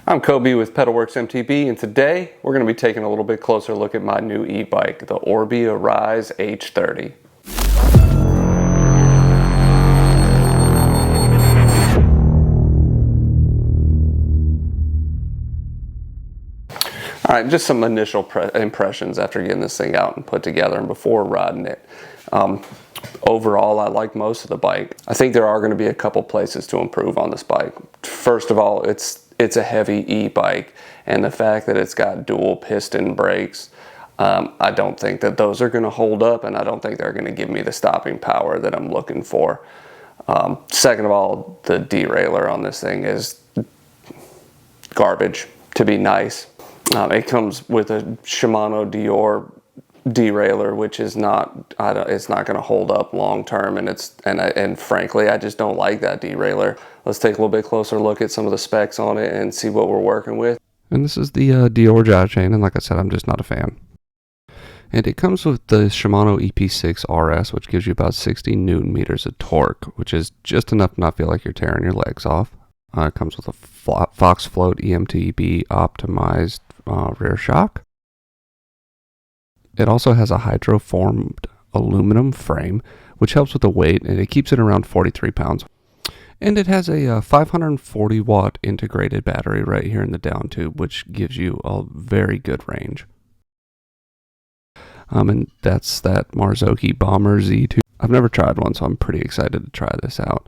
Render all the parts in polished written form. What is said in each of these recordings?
I'm Kobe with Pedalworks MTB, and today we're going to be taking a little bit closer look at my new e-bike, the Orbea Rise H30. Alright, just some initial impressions after getting this thing out and put together and before riding it. Overall, I like most of the bike. I think there are going to be a couple places to improve on this bike. First of all, it's a heavy e-bike, and the fact that it's got dual piston brakes, I don't think that those are going to hold up, and I don't think they're going to give me the stopping power that I'm looking for. Second of all, the derailleur on this thing is garbage, to be nice. It comes with a Shimano derailleur, which is not, it's not going to hold up long term, and frankly, I just don't like that derailleur. Let's take a little bit closer look at some of the specs on it and see what we're working with. And this is the Dior gyro chain, and like I said, I'm just not a fan. And it comes with the Shimano EP8 RS, which gives you about 60 Newton meters of torque, which is just enough to not feel like you're tearing your legs off. It comes with a Fox Float eMTB optimized rear shock. It also has a hydroformed aluminum frame, which helps with the weight, and it keeps it around 43 pounds. And it has a 540 watt integrated battery right here in the down tube, which gives you a very good range. And that's that Marzocchi Bomber Z2. I've never tried one, so I'm pretty excited to try this out.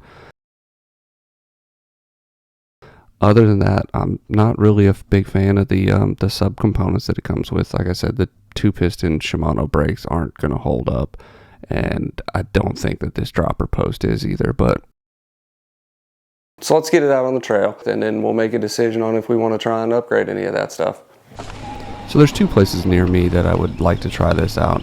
Other than that, I'm not really a big fan of the subcomponents that it comes with. Like I said, the two-piston Shimano brakes aren't going to hold up, and I don't think that this dropper post is either. But so let's get it out on the trail, and then we'll make a decision on if we want to try and upgrade any of that stuff. So there's two places near me that I would like to try this out.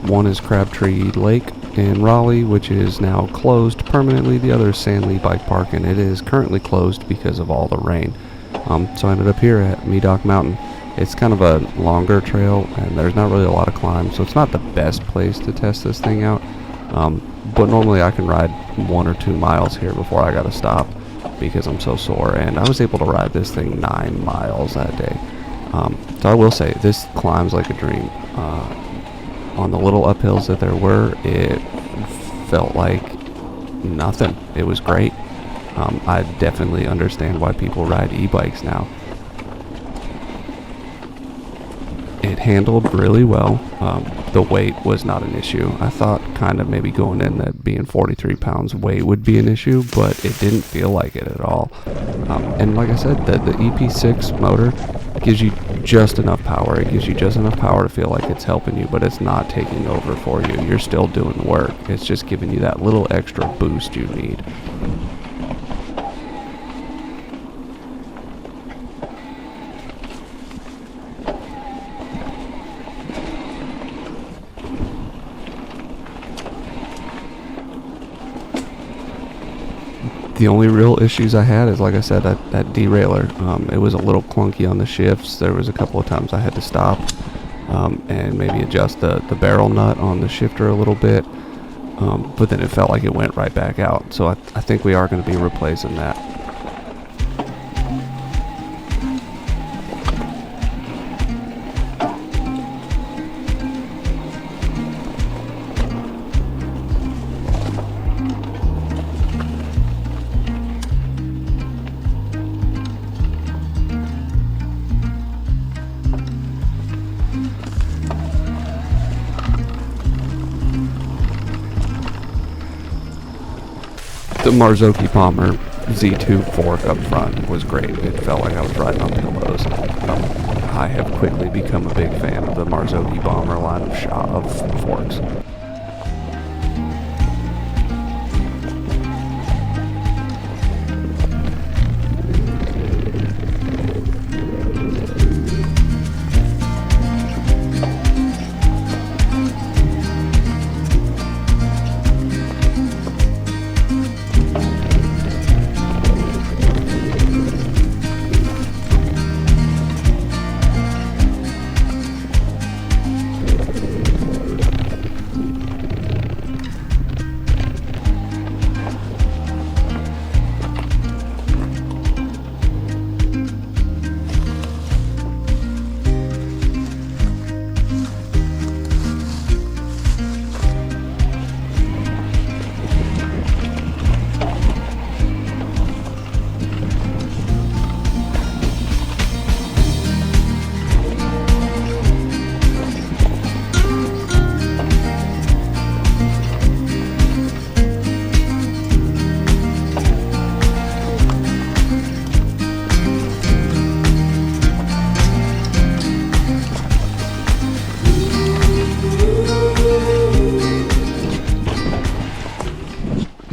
One is Crabtree Lake in Raleigh, which is now closed permanently. The other is Sandley Bike Park, and it is currently closed because of all the rain. So I ended up here at Medoc Mountain. It's kind of a longer trail, and there's not really a lot of climb, so it's not the best place to test this thing out. But normally I can ride 1 or 2 miles here before I gotta stop because I'm so sore, and I was able to ride this thing 9 miles that day. So I will say, this climbs like a dream. On the little uphills that there were, it felt like nothing. It was great. I definitely understand why people ride e-bikes now. It handled really well. The weight was not an issue. I thought kind of maybe going in that being 43 pounds weight would be an issue, but it didn't feel like it at all. And like I said, the EP6 motor gives you just enough power. It gives you just enough power to feel like it's helping you, but it's not taking over for you. You're still doing the work. It's just giving you that little extra boost you need. The only real issues I had is, like I said, that derailleur. It was a little clunky on the shifts. There was a couple of times I had to stop and maybe adjust the barrel nut on the shifter a little bit. But then it felt like it went right back out. So I think we are going to be replacing that. The Marzocchi Bomber Z2 fork up front was great. It felt like I was riding on pillows. I have quickly become a big fan of the Marzocchi Bomber line of forks.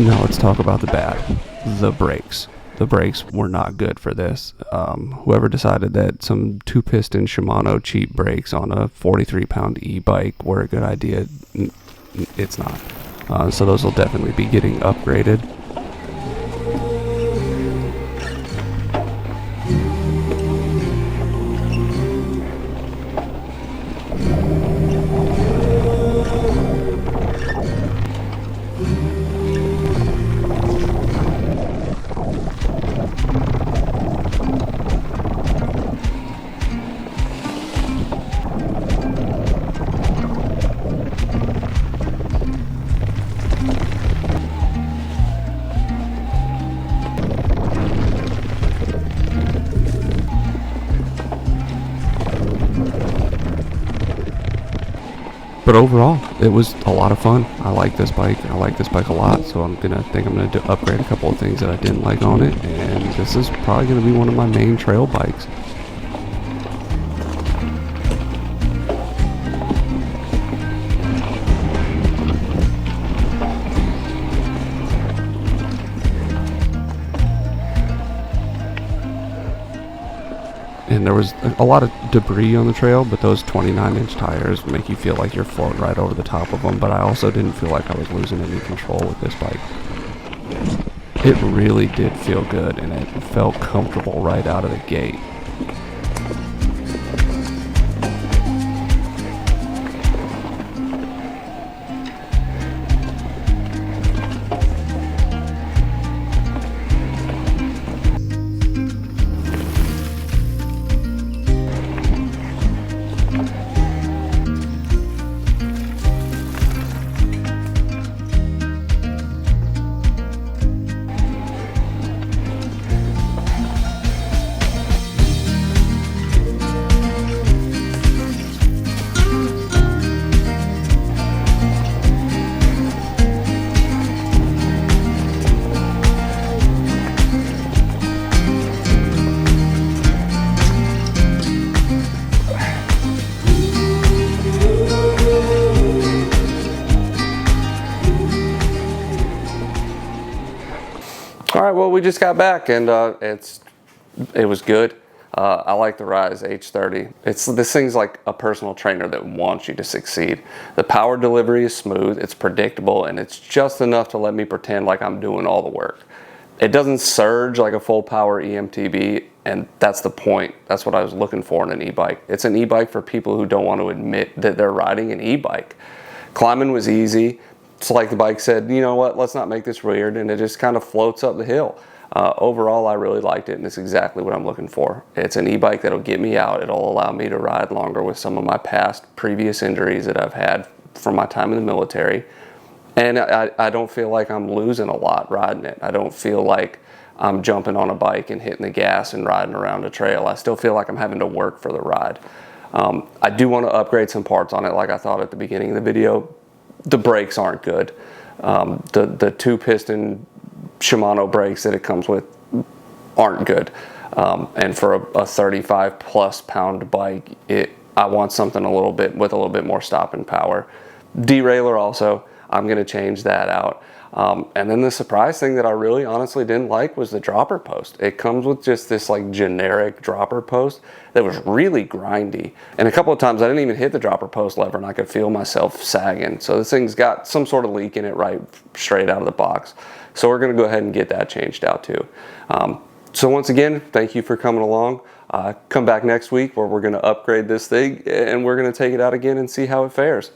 Now let's talk about the bad. The brakes. The brakes were not good for this. Whoever decided that some 2-piston Shimano cheap brakes on a 43-pound e-bike were a good idea, it's not. So those will definitely be getting upgraded. But overall, it was a lot of fun. I like this bike. I like this bike a lot, so I'm gonna upgrade a couple of things that I didn't like on it, and this is probably gonna be one of my main trail bikes. And there was a lot of debris on the trail, but those 29-inch tires make you feel like you're floating right over the top of them. But I also didn't feel like I was losing any control with this bike. It really did feel good, and it felt comfortable right out of the gate. All right, well, we just got back, and it was good. I like the Rise H30. This thing's like a personal trainer that wants you to succeed. The power delivery is smooth, it's predictable, and it's just enough to let me pretend like I'm doing all the work. It doesn't surge like a full power eMTB, and that's the point. That's what I was looking for in an e-bike. It's an e-bike for people who don't want to admit that they're riding an e-bike. Climbing was easy. It's like the bike said, you know what, let's not make this weird, and it just kind of floats up the hill. Overall, I really liked it, and it's exactly what I'm looking for. It's an e-bike that'll get me out. It'll allow me to ride longer with some of my previous injuries that I've had from my time in the military. And I don't feel like I'm losing a lot riding it. I don't feel like I'm jumping on a bike and hitting the gas and riding around a trail. I still feel like I'm having to work for the ride. I do want to upgrade some parts on it, like I thought at the beginning of the video. The brakes aren't good. The 2-piston Shimano brakes that it comes with aren't good. And for a 35+ pound bike, I want something with a little bit more stopping power. Derailleur also, I'm gonna change that out. And then the surprise thing that I really honestly didn't like was the dropper post. It comes with just this like generic dropper post that was really grindy. And a couple of times I didn't even hit the dropper post lever and I could feel myself sagging. So this thing's got some sort of leak in it right straight out of the box. So we're gonna go ahead and get that changed out too. So once again, thank you for coming along. Come back next week where we're gonna upgrade this thing and we're gonna take it out again and see how it fares.